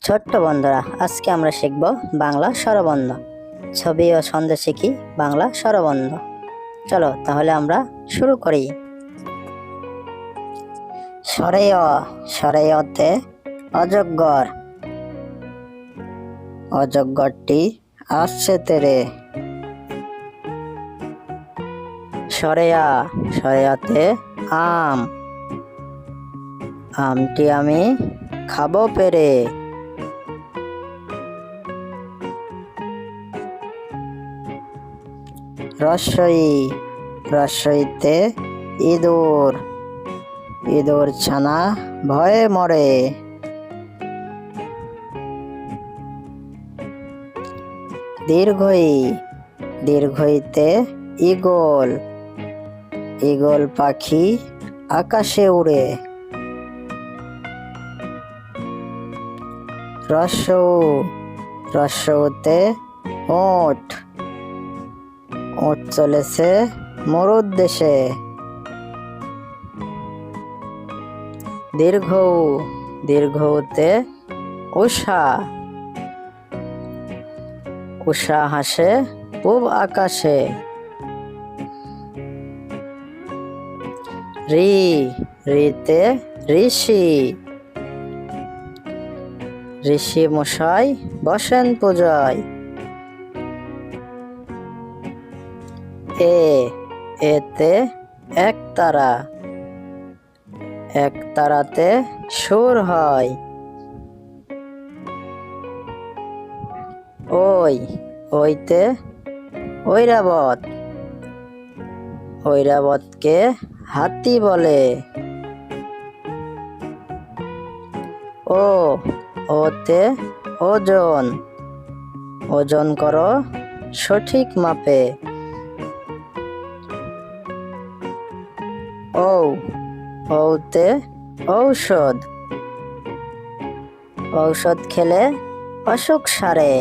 ছোট্ট বন্ধুরা, আজকে আমরা শিখব বাংলা স্বরবর্ণ। ছবি ও ছন্দে শিখি বাংলা স্বরবর্ণ। চলো তাহলে আমরা শুরু করি। স্বরেয়, স্বরেয়তে অজগর, অজগরটি আসছে তেরে। স্বরেয়া, স্বরেয়াতে আম, আমটি আমি খাবো পেরে। রস্বই, রস্বইতে ইঁদুর, ইঁদুর ছানা ভয়ে মরে। দীর্ঘই, দীর্ঘইতে ঈগল, ঈগল পাখি আকাশে উড়ে। রস্যৌ, রস্যৌতে ওট, ওট চলেছে মরুদ দেশে। দীর্ঘৌ, দীর্ঘৌতে উষা, উষা হাসে পূব আকাশে। ঋ, ঋতে ঋষি, ঋষি মশাই বসেন পূজায়। এ, এতে একতারা, একতারাতে সুর হয়। ওই, ওইতে ঐরাবত, ঐরাবতকে হাতি বলে। ও, ওতে ওজন, ওজন করো সঠিক মাপে। ঔ, ঔতে ঔষধ, ঔষধ খেলে অসুখ সারে।